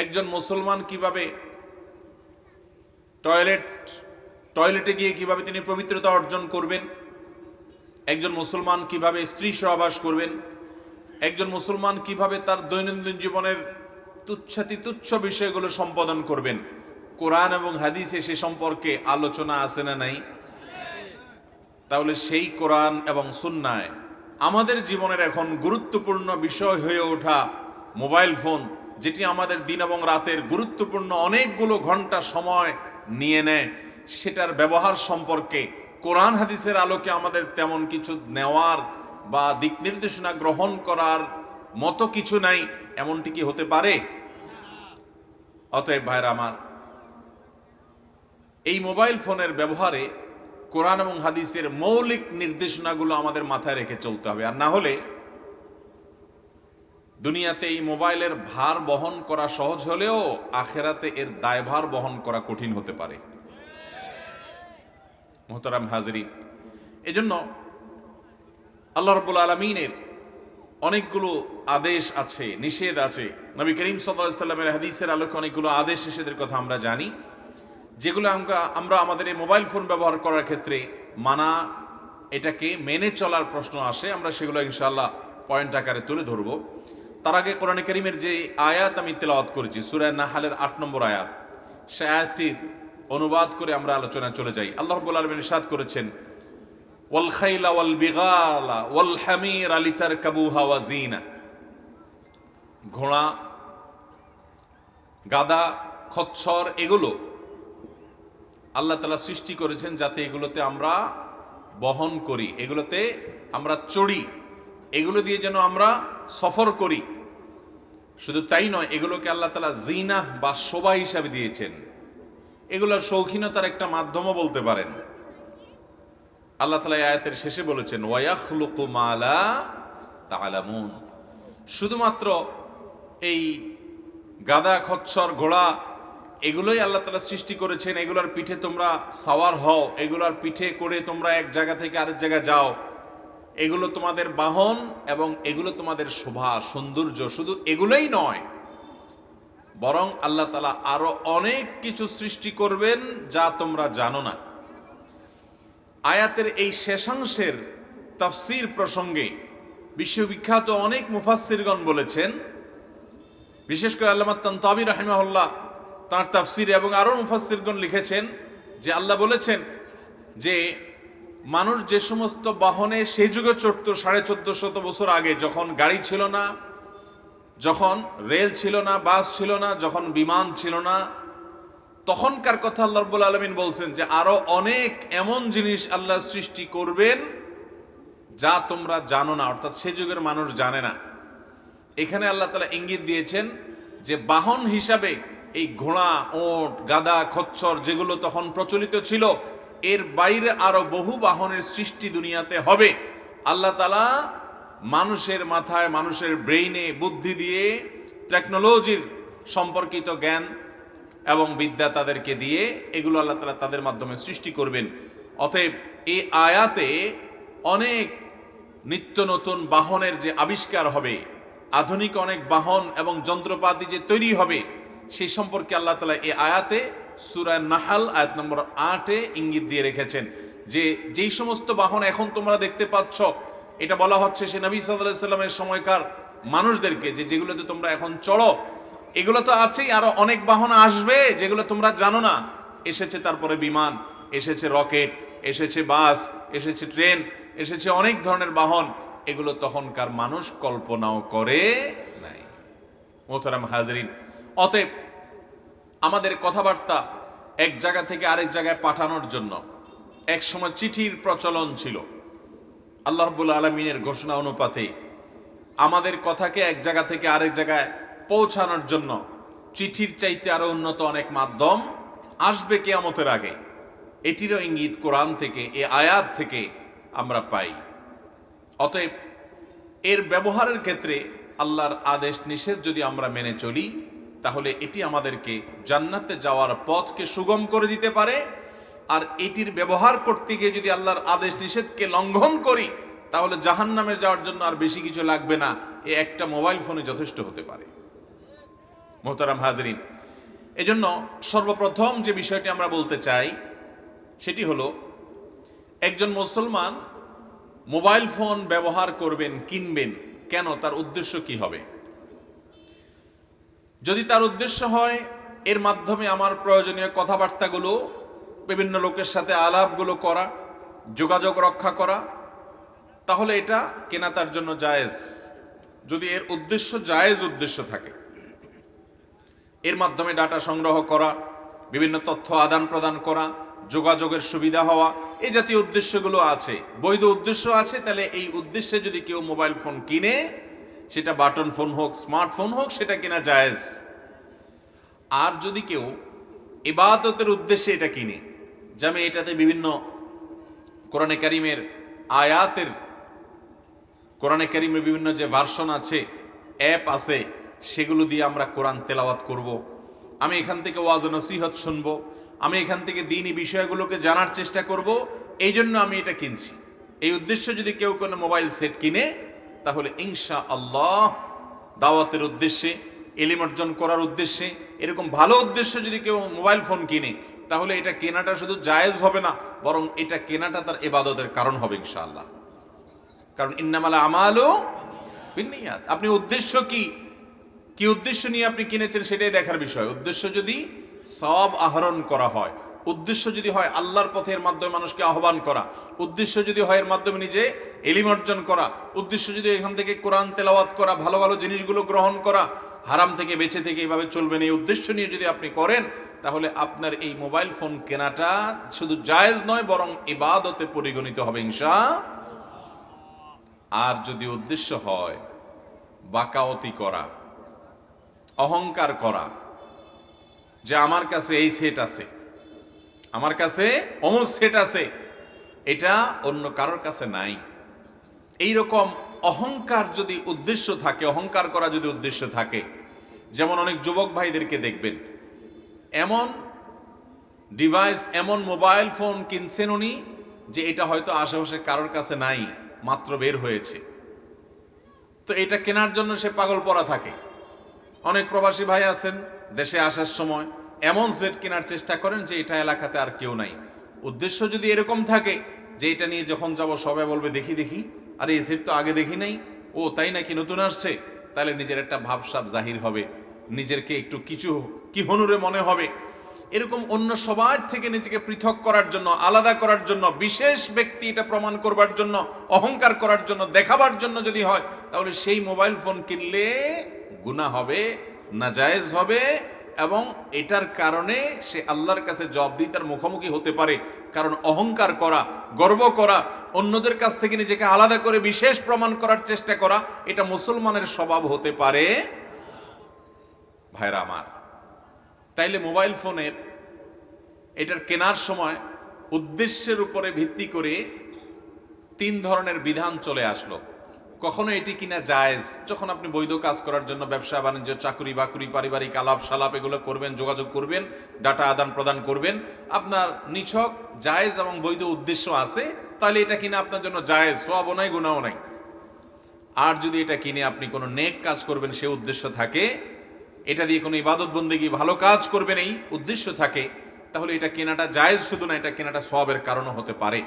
একজন মুসলমান কিভাবে টয়লেটে গিয়ে কিভাবে তিনি পবিত্রতা অর্জন করবেন, একজন মুসলমান কিভাবে স্ত্রী সহবাস করবেন, একজন মুসলমান কিভাবে তার দৈনন্দিন জীবনের তুচ্ছ বিষয়গুলো সম্পাদন করবেন, কোরআন এবং হাদিসে সে সম্পর্কে আলোচনা আছে না নাই? তাহলে সেই কোরআন এবং সুন্নায় আমাদের জীবনের এখন গুরুত্বপূর্ণ বিষয় হয়ে ওঠা মোবাইল ফোন, যেটি আমাদের দিন এবং রাতের গুরুত্বপূর্ণ অনেকগুলো ঘন্টা সময় নিয়ে নেয়, সেটার ব্যবহার সম্পর্কে কোরআন হাদিসের আলোকে আমাদের তেমন কিছু নেওয়ার বা দিক নির্দেশনা গ্রহণ করার মতো কিছু নাই, এমনটি কি হতে পারে? অতএব ভাইরা আমার, এই মোবাইল ফোনের ব্যবহারে কোরআন এবং হাদিসের মৌলিক নির্দেশনাগুলো আমাদের মাথায় রেখে চলতে হবে। আর না হলে দুনিয়াতে এই মোবাইলের ভার বহন করা সহজ হলেও আখেরাতে এর দায়ভার বহন করা কঠিন হতে পারে। মোহতারাম হাজরিন, এজন্য আল্লাহ রাব্বুল আলামিনের অনেকগুলো আদেশ আছে, নিষেধ আছে। নবী করিম সাল্লাল্লাহু আলাইহি সাল্লামের হাদিসের আলোকে অনেকগুলো আদেশ নিষেধের কথা আমরা জানি, যেগুলো আমরা আমাদের এই মোবাইল ফোন ব্যবহার করার ক্ষেত্রে মানা, এটাকে মেনে চলার প্রশ্ন আসে। আমরা সেগুলো ইনশাআল্লাহ পয়েন্ট আকারে তুলে ধরবো। তার আগে কোরআনে কারীমের যে আয়াত আমি তেলাওয়াত করেছি, সূরা নাহলের ৮ নম্বর আয়াত, সে আয়াতটির অনুবাদ করে আমরা আলোচনায় চলে যাই। আল্লাহ রাব্বুল আলামিন ইরশাদ করেছেন, ওয়াল খাইলা ওয়াল বিগালা ওয়াল হামিরা লিতারকাবুহা ওয়া জিনা। ঘোড়া, গাদা, খচ্চর, এগুলো আল্লাহ তাআলা সৃষ্টি করেছেন যাতে এগুলোতে আমরা বহন করি, এগুলোতে আমরা চড়ি, এগুলো দিয়ে যেন আমরা সফর করি। শুধু তাই নয়, এগুলোকে আল্লাহ তাআলা জিনাহ বা শোভা হিসাবে দিয়েছেন। এগুলোর শৌখিনতার একটা মাধ্যমও বলতে পারেন। আল্লাহ তাআলা আয়াতের শেষে বলেছেন, ওয়া ইয়াখলুকু মা লা তা'লামুন। শুধুমাত্র এই গাদা, খচ্চর, ঘোড়া, এগুলোই আল্লাহ তাআলা সৃষ্টি করেছেন। এগুলোর পিঠে তোমরা সাওয়ার হও, এগুলোর পিঠে করে তোমরা এক জায়গা থেকে আরেক জায়গায় যাও, এগুলো তোমাদের বাহন এবং এগুলো তোমাদের শোভা সৌন্দর্য। শুধু এগুলোই নয়, বরং আল্লাহ তাআলা আরো অনেক কিছু সৃষ্টি করবেন যা তোমরা জানো না। আয়াতের এই শেষাংশের তাফসীর প্রসঙ্গে বিশ্ববিখ্যাত অনেক মুফাসসিরগণ বলেছেন, বিশেষ করে আল্লামা তানতাবী রাহিমাহুল্লাহ তাঁর তাফসীরে এবং আরো মুফাসসিরগণ লিখেছেন যে আল্লাহ বলেছেন যে মানুষ যে সমস্ত বাহনে সেই যুগে চড়ত 1450 বছর আগে, যখন গাড়ি ছিল না, যখন রেল ছিল না, বাস ছিল না, যখন বিমান ছিল না, তখনকার কথা আল্লাহ রাব্বুল আলামিন বলছেন যে আরো অনেক এমন জিনিস আল্লাহ সৃষ্টি করবেন যা তোমরা জানো না, অর্থাৎ সে যুগের মানুষ জানে না। এখানে আল্লাহ তাআলা ইঙ্গিত দিয়েছেন যে বাহন হিসাবে এই ঘোড়া, ওট, গাদা, খচ্চর যেগুলো তখন প্রচলিত ছিল, এর বাইরে আরো বহু বাহনের সৃষ্টি দুনিয়াতে হবে। আল্লাহ তাআলা মানুষের মাথায়, মানুষের ব্রেইনে, বুদ্ধি দিয়ে টেকনোলজির সম্পর্কিত জ্ঞান এবং বিদ্যা তাদেরকে দিয়ে এগুলো আল্লাহ তাআলা তাদের মাধ্যমে সৃষ্টি করবেন। অতএব এই আয়াতে অনেক নিত্য নতুন বাহনের যে আবিষ্কার হবে, আধুনিক অনেক বাহন এবং যন্ত্রপাতি যে তৈরি হবে, সেই সম্পর্কে আল্লাহ তাআলা এই আয়াতে সূরা নাহল আয়াত নম্বর 8-এ ইঙ্গিত দিয়ে রেখেছেন যে যেই সমস্ত বাহন এখন তোমরা দেখতে পাচ্ছ, এটা বলা হচ্ছে সে নবী সাল্লাল্লাহু আলাইহি সাল্লামের সময়কার মানুষদেরকে যে যেগুলোতে তোমরা এখন চড়ো, এগুলো তো আছেই, আরো অনেক বাহন আসবে যেগুলো তোমরা জানো না। এসেছে তারপরে বিমান, এসেছে রকেট, এসেছে বাস, এসেছে ট্রেন, এসেছে অনেক ধরনের বাহন, এগুলো তখনকার মানুষ কল্পনাও করে নাই। মোহতারাম হাজরিন, অতএব আমাদের কথাবার্তা এক জায়গা থেকে আরেক জায়গায় পাঠানোর জন্য এক সময় চিঠির প্রচলন ছিল। আল্লাহ রাব্বুল আলামিনের ঘোষণা অনুপাতে আমাদের কথাকে এক জায়গা থেকে আরেক জায়গায় পৌঁছানোর জন্য চিঠির চাইতে আরো উন্নত অনেক মাধ্যম আসবে কিয়ামতের আগে। এটিরও ইঙ্গিত কোরআন থেকে, এই আয়াত থেকে আমরা পাই। অতএব এর ব্যবহারের ক্ষেত্রে আল্লাহর আদেশ নিষেধ যদি আমরা মেনে চলি, তাহলে এটি আমাদেরকে জান্নাতে যাওয়ার পথকে সুগম করে দিতে পারে। আর এটির ব্যবহার করতে গিয়ে যদি আল্লাহর আদেশ নিষেধকে লঙ্ঘন করি, তাহলে জাহান্নামে যাওয়ার জন্য আর বেশি কিছু লাগবে না, এই একটা মোবাইল ফোনে যথেষ্ট হতে পারে। মোহতারাম হাজরিন, এজন্য সর্বপ্রথম যে বিষয়টি আমরা বলতে চাই সেটি হলো, একজন মুসলমান মোবাইল ফোন ব্যবহার করবেন, কিনবেন, কেন? তার উদ্দেশ্য কি হবে? যদি তার উদ্দেশ্য হয় এর মাধ্যমে আমার প্রয়োজনীয় কথাবার্তাগুলো, বিভিন্ন লোকের সাথে আলাপগুলো করা, যোগাযোগ রক্ষা করা, তাহলে এটা কেনা তার জন্য জায়েজ। যদি এর উদ্দেশ্য জায়েজ উদ্দেশ্য থাকে, এর মাধ্যমে ডাটা সংগ্রহ করা, বিভিন্ন তথ্য আদান প্রদান করা, যোগাযোগের সুবিধা হওয়া, এই জাতীয় উদ্দেশ্যগুলো আছে, বৈধ উদ্দেশ্য আছে, তাহলে এই উদ্দেশ্যে যদি কেউ মোবাইল ফোন কিনে, সেটা বাটন ফোন হোক, স্মার্টফোন হোক, সেটা কেনা জায়েজ। আর যদি কেউ ইবাদতের উদ্দেশ্যে এটা কিনে, যেমন এটাতে বিভিন্ন কোরআনে কারিমের আয়াতের, কোরআনে কারিমের বিভিন্ন যে ভার্সন আছে, অ্যাপ আছে, সেগুলো দিয়ে আমরা কোরআন তেলাওয়াত করব, আমি এখান থেকে ওয়াজ নসিহত শুনবো, আমি এখান থেকে দ্বীনি বিষয়গুলোকে জানার চেষ্টা করব, এই জন্য আমি এটা কিনছি, এই উদ্দেশ্যে যদি কেউ কোনো মোবাইল সেট কিনে, তাহলে ইনশাআল্লাহ দাওয়াতের উদ্দেশ্যে, ইলম অর্জন করার উদ্দেশ্যে, এরকম ভালো উদ্দেশ্য যদি কেউ মোবাইল ফোন কিনে, তাহলে এটা কেনাটা শুধু জায়েজ হবে না, বরং এটা কেনাটা তার ইবাদতের কারণ হবে ইনশাআল্লাহ। কারণ ইন্নামাল আমালু বিন্নিয়াত। আপনি উদ্দেশ্য কি উদ্দেশ্য নিয়ে আপনি কিনেছেন সেটাই দেখার বিষয়। উদ্দেশ্য যদি সওয়াব আহরণ করা হয়, উদ্দেশ্য যদি হয় আল্লাহর পথের মাধ্যমে মানুষকে আহ্বান করা, উদ্দেশ্য যদি হয় এর মাধ্যমে নিজে ইলম অর্জন করা, উদ্দেশ্য যদি এখান থেকে কোরআন তেলাওয়াত করা, ভালো ভালো জিনিসগুলো গ্রহণ করা, হারাম থেকে বেঁচে থেকে এইভাবে চলবেন, এই উদ্দেশ্য নিয়ে যদি আপনি করেন, তাহলে আপনার এই মোবাইল ফোন কেনাটা শুধু জায়েজ নয়, বরং ইবাদতে পরিগণিত হবে ইনশাআল্লাহ। আর যদি উদ্দেশ্য হয় বাকাওয়াতি করা, অহংকার করা, যে আমার কাছে এই সেট আছে, আমার কাছে অমুক সেট আছে, এটা অন্য কারোর কাছে নাই, এই রকম অহংকার যদি উদ্দেশ্য থাকে, অহংকার করা যদি উদ্দেশ্য থাকে, যেমন অনেক যুবক ভাইদেরকে দেখবেন এমন ডিভাইস, এমন মোবাইল ফোন কিনছেন উনি, যে এটা হয়তো আশেপাশে কারোর কাছে নাই, মাত্র বের হয়েছে, তো এটা কেনার জন্য সে পাগল পড়া থাকে। অনেক প্রবাসী ভাই আছেন, দেশে আসার সময় এমন সেট কেনার চেষ্টা করেন যে এটা এলাকাতে আর কেউ নাই। উদ্দেশ্য যদি এরকম থাকে যে এটা নিয়ে যখন যাব সবাই বলবে দেখি দেখি, আরে এই সেট তো আগে দেখি নাই, ও তাই নাকি নতুন আসছে, তাহলে নিজের একটা ভাবসাব জাহির হবে, নিজেরকে একটু কিছু কি হনুরে মনে হবে। এরকম অন্য সবার থেকে নিজেকে পৃথক করার জন্য, আলাদা করার জন্য, বিশেষ ব্যক্তি এটা প্রমাণ করবার জন্য, অহংকার করার জন্য, দেখাবার জন্য যদি হয়, তাহলে সেই মোবাইল ফোন কিনলে গুনাহ হবে, নাজায়েজ হবে, এবং এটার কারণে সে আল্লাহর কাছে জবাবদিহিতার মুখোমুখি হতে পারে। কারণ অহংকার করা, গর্ব করা, অন্যদের কাছ থেকে নিজেকে আলাদা করে বিশেষ প্রমাণ করার চেষ্টা করা, এটা মুসলমানের স্বভাব হতে পারে ভাইরা আমার। তাইলে মোবাইল ফোনের এটার কেনার সময় উদ্দেশ্যের উপরে ভিত্তি করে 3 ধরনের বিধান চলে আসলো। কখনো এটি কিনা জায়েজ, যখন আপনি বৈধ কাজ করার জন্য, ব্যবসা বাণিজ্য, চাকুরি বাকুরি, পারিবারিক আলাপ সালাপ এগুলো করবেন, যোগাযোগ করবেন, ডাটা আদান প্রদান করবেন, আপনার নিছক জায়েজ এবং বৈধ উদ্দেশ্য আছে, তাহলে এটা কিনা আপনার জন্য জায়েজ, সওয়াবও নাই, গুনাহও নাই। আর যদি এটা কিনে আপনি কোনো নেক কাজ করবেন সে উদ্দেশ্য থাকে, এটা দিয়ে কোনো ইবাদত বন্দেগী ভালো কাজ করবেন এই উদ্দেশ্য থাকে, তাহলে এটা কেনাটা জায়েজ শুধু না, এটা কেনাটা সওয়াবের কারণও হতে পারে।